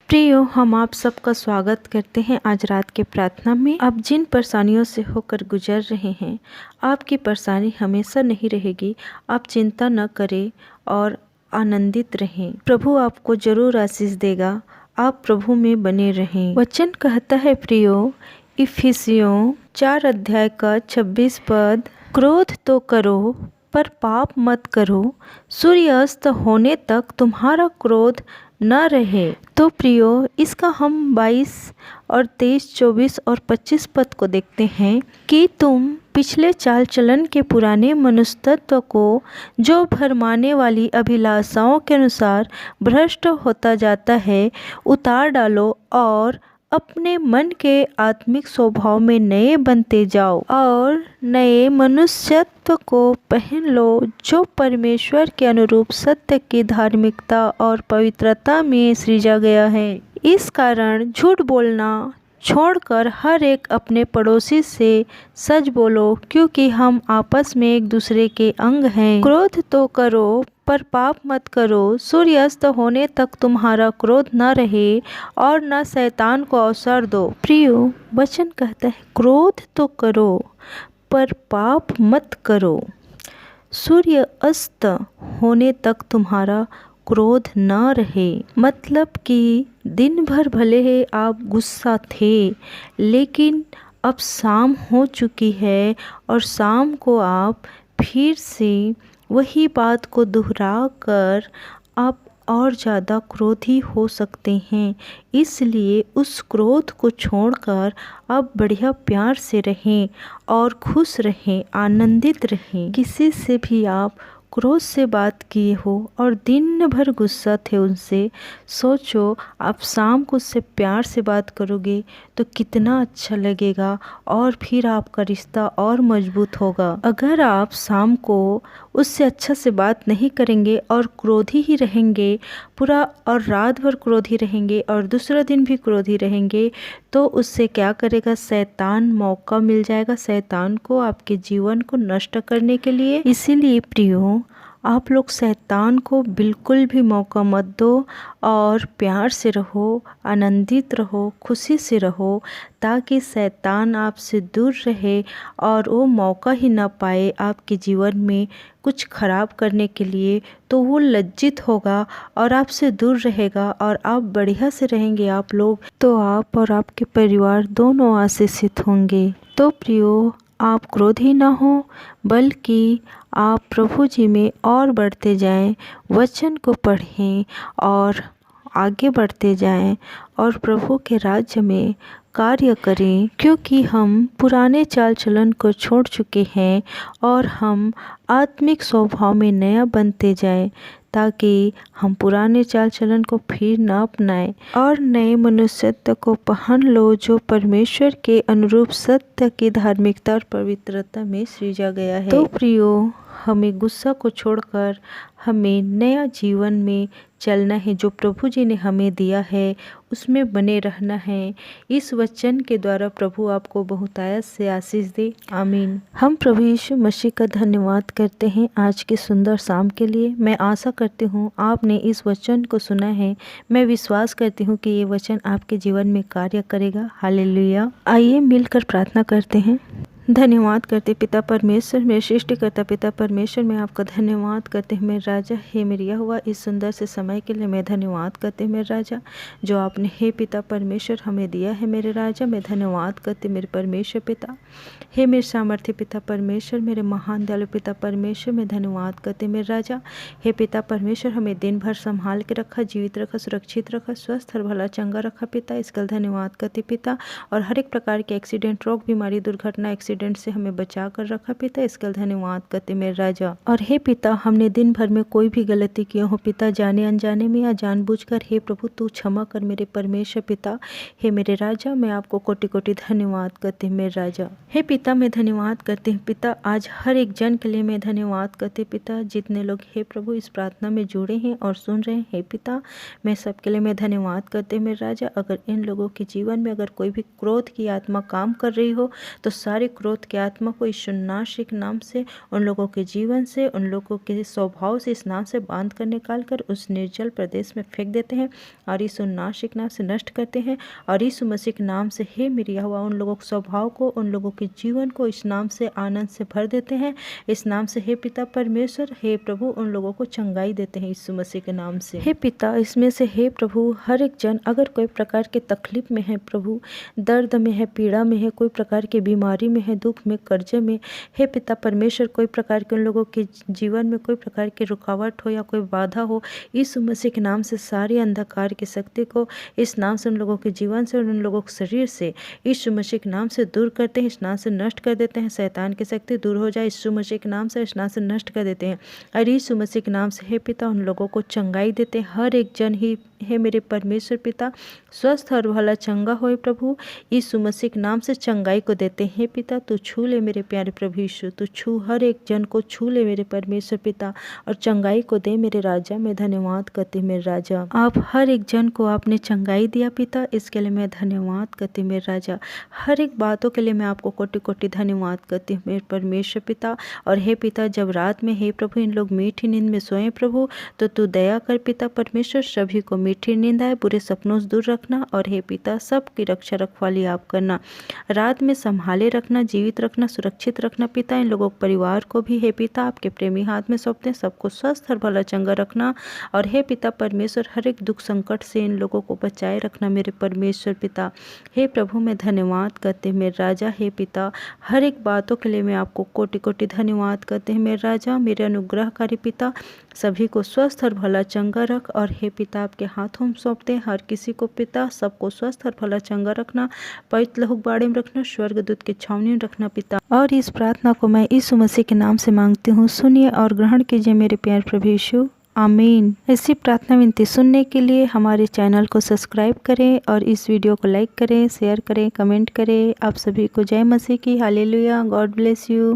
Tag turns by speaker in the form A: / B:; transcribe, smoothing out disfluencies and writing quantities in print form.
A: प्रियो, हम आप सबका स्वागत करते हैं आज रात के प्रार्थना में। आप जिन परेशानियों से होकर गुजर रहे हैं, आपकी परेशानी हमेशा नहीं रहेगी। आप चिंता न करें और आनंदित रहें। प्रभु आपको जरूर आशीष देगा। आप प्रभु में बने रहें। वचन कहता है प्रियो, इफिसियों 4 अध्याय का 26 पद, क्रोध तो करो पर पाप मत करो, सूर्यास्त होने तक तुम्हारा क्रोध न रहे। तो प्रियो, इसका हम 22 और 23, 24 और 25 पद को देखते हैं कि तुम पिछले चाल चलन के पुराने मनुष्यत्व को जो भरमाने वाली अभिलाषाओं के अनुसार भ्रष्ट होता जाता है उतार डालो और अपने मन के आत्मिक स्वभाव में नए बनते जाओ और नए मनुष्यत्व को पहन लो जो परमेश्वर के अनुरूप सत्य की धार्मिकता और पवित्रता में सृजा गया है। इस कारण झूठ बोलना छोड़कर हर एक अपने पड़ोसी से सच बोलो, क्योंकि हम आपस में एक दूसरे के अंग हैं। क्रोध तो करो पर पाप मत करो, सूर्यास्त होने तक तुम्हारा क्रोध न रहे और न शैतान को अवसर दो। प्रियो, वचन कहता है क्रोध तो करो पर पाप मत करो, सूर्य अस्त होने तक तुम्हारा क्रोध न रहे। मतलब कि दिन भर भले ही आप गुस्सा थे, लेकिन अब शाम हो चुकी है और शाम को आप फिर से वही बात को दोहरा कर आप और ज़्यादा क्रोधी हो सकते हैं। इसलिए उस क्रोध को छोड़कर आप बढ़िया प्यार से रहें और खुश रहें, आनंदित रहें। किसी से भी आप क्रोध से बात किए हो और दिन भर गुस्सा थे उनसे, सोचो आप शाम को उससे प्यार से बात करोगे तो कितना अच्छा लगेगा और फिर आपका रिश्ता और मजबूत होगा। अगर आप शाम को उससे अच्छा से बात नहीं करेंगे और क्रोधी ही रहेंगे पूरा और रात भर क्रोधी रहेंगे और दूसरा दिन भी क्रोधी रहेंगे, तो उससे क्या करेगा, शैतान मौका मिल जाएगा शैतान को आपके जीवन को नष्ट करने के लिए। इसीलिए प्रियो, आप लोग शैतान को बिल्कुल भी मौका मत दो और प्यार से रहो, आनंदित रहो, खुशी से रहो, ताकि शैतान आपसे दूर रहे और वो मौका ही ना पाए आपके जीवन में कुछ खराब करने के लिए। तो वो लज्जित होगा और आपसे दूर रहेगा और आप बढ़िया से रहेंगे आप लोग, तो आप और आपके परिवार दोनों आशीषित होंगे। तो प्रियो, आप क्रोधी ना हो, बल्कि आप प्रभु जी में और बढ़ते जाएं, वचन को पढ़ें और आगे बढ़ते जाएं और प्रभु के राज्य में कार्य करें, क्योंकि हम पुराने चाल चलन को छोड़ चुके हैं और हम आत्मिक स्वभाव में नया बनते जाएं, ताकि हम पुराने चाल चलन को फिर न अपनाएं और नए मनुष्यत्व को पहन लो जो परमेश्वर के अनुरूप सत्य की धार्मिकता और पवित्रता में सृजा गया है। तो प्रियो, हमें गुस्सा को छोड़कर हमें नया जीवन में चलना है जो प्रभु जी ने हमें दिया है, उसमें बने रहना है। इस वचन के द्वारा प्रभु आपको बहुतायत से आशीष दे। आमीन। हम प्रभु यीशु मसीह का धन्यवाद करते हैं आज के सुंदर शाम के लिए। मैं आशा करती हूँ आपने इस वचन को सुना है। मैं विश्वास करती हूँ कि ये वचन आपके जीवन में कार्य करेगा। हालेलुया। आइए मिलकर प्रार्थना करते हैं। धन्यवाद करते पिता परमेश्वर, मेरे सृष्टिकर्ता पिता परमेश्वर, मैं आपका धन्यवाद करते हैं मेरे राजा। हे मेरे यहोवा, इस सुंदर से समय के लिए मैं धन्यवाद करते हैं मेरे राजा, जो आपने हे पिता परमेश्वर हमें दिया है मेरे राजा। मैं धन्यवाद करते मेरे परमेश्वर पिता। हे मेरे सामर्थ्य पिता परमेश्वर, मेरे महान दयालु पिता परमेश्वर, मैं धन्यवाद करते मेरे राजा। हे पिता परमेश्वर, हमें दिन भर संभाल के रखा, जीवित रखा, सुरक्षित रखा, स्वस्थ और भला चंगा रखा पिता। इसका धन्यवाद करते पिता। और हर एक प्रकार के एक्सीडेंट, रोग, बीमारी, दुर्घटना, एक्सीडेंट से हमें बचा कर रखा पिता। इसका धन्यवाद करते मेरे राजा। और हे पिता, हमने दिन भर में कोई भी गलती किया हो पिता, जाने अनजाने में या जानबूझकर, हे प्रभु तू क्षमा कर मेरे परमेश्वर पिता। हे मेरे राजा, मैं आपको कोटि कोटि धन्यवाद करते हैं मेरे राजा। हे पिता, मैं धन्यवाद करते हैं पिता, आज हर एक जन के लिए मैं धन्यवाद करते पिता, जितने लोग हे प्रभु इस प्रार्थना में जुड़े हैं और सुन रहे हैं। हे पिता, मैं सबके लिए मैं धन्यवाद करते मेरे राजा। अगर इन लोगों के जीवन में अगर कोई भी क्रोध की आत्मा काम कर रही हो, तो सारे क्रोध की आत्मा को यीशु नासिक नाम से उन लोगों के जीवन से, उन लोगों के स्वभाव से इस नाम से बांध कर निकाल कर उस निर्जल प्रदेश में फेंक देते हैं और यीशु नासिक नाम से नष्ट करते हैं। और यीशु मसीह के नाम से हे मेरी यहोवा उन लोगों के स्वभाव को, उन लोगों के जीवन को इस नाम से आनंद से भर देते हैं। इस नाम से हे पिता परमेश्वर, हे प्रभु उन लोगों को चंगाई देते हैं यीशु मसीह के नाम से। हे पिता, इसमें से हे प्रभु हर एक जन अगर कोई प्रकार के तकलीफ में है प्रभु, दर्द में है, पीड़ा में है, कोई प्रकार की बीमारी में है, दुख में, कर्जे में, हे पिता परमेश्वर कोई प्रकार के उन लोगों के जीवन में कोई प्रकार की रुकावट हो या कोई बाधा हो, यीशु मसीह के नाम से सारी अंधकार की शक्ति को इस नाम से उन लोगों के जीवन से और उन लोगों के शरीर से यीशु मसीह के नाम से दूर करते हैं, इस नाम से नष्ट कर देते हैं। शैतान की शक्ति दूर हो जाए यीशु मसीह के नाम से, इस नाम से नष्ट कर देते हैं। और यीशु मसीह के नाम से हे पिता उन लोगों को चंगाई देते हैं। हर एक जन ही हे मेरे परमेश्वर पिता स्वस्थ और भला चंगा होए प्रभु, यीशु मसीह के नाम से चंगाई को देते हैं। पिता तू छू ले मेरे प्यारे प्रभु यीशु, तू छू हर एक जन को छू ले मेरे परमेश्वर पिता और चंगाई को दे मेरे राजा। मैं धन्यवाद करती मेरे राजा, आप हर एक जन को आपने चंगाई दिया पिता, इसके लिए मैं धन्यवाद करती मेरे राजा। हर एक बातों के लिए मैं आपको कोटि कोटि धन्यवाद करती हूँ मेरे परमेश्वर पिता। और हे पिता जब रात में हे प्रभु इन लोग मीठी नींद में सोए प्रभु, तो तू दया कर पिता परमेश्वर, सभी को मीठी नींद आए, बुरे सपनों से दूर रखना। और हे पिता सबकी रक्षा रखवाली आप करना, रात में संभाले रखना, जीवित रखना, सुरक्षित रखना पिता। इन लोगों के परिवार को भी हे पिता आपके प्रेमी हाथ में सौंपते हैं, सबको स्वस्थ और भला चंगा रखना। और हे पिता परमेश्वर हर एक दुख संकट से इन लोगों को बचाए रखना मेरे परमेश्वर पिता। हे प्रभु मैं धन्यवाद करते मेरे राजा। हे पिता हर एक बातों के लिए मैं आपको कोटि कोटि धन्यवाद करते हैं मेरे राजा। मेरे अनुग्रहकारी पिता सभी को स्वस्थ और भला चंगा रख। और हे पिता आपके हाथों में सौंपते हैं हर किसी को पिता, सबको स्वस्थ और भला चंगा रखना, पवित्र लहू बाड़े में रखना, स्वर्गदूत की छावनी में रखना पिता। और इस प्रार्थना को मैं यीशु मसीह के नाम से मांगती हूँ, सुनिए और ग्रहण कीजिए मेरे प्यारे प्रभु यीशु, आमीन। ऐसी प्रार्थना विनती सुनने के लिए हमारे चैनल को सब्सक्राइब करें और इस वीडियो को लाइक करें, शेयर करें, कमेंट करें। आप सभी को जय मसीह की, हालेलुया, गॉड ब्लेस यू।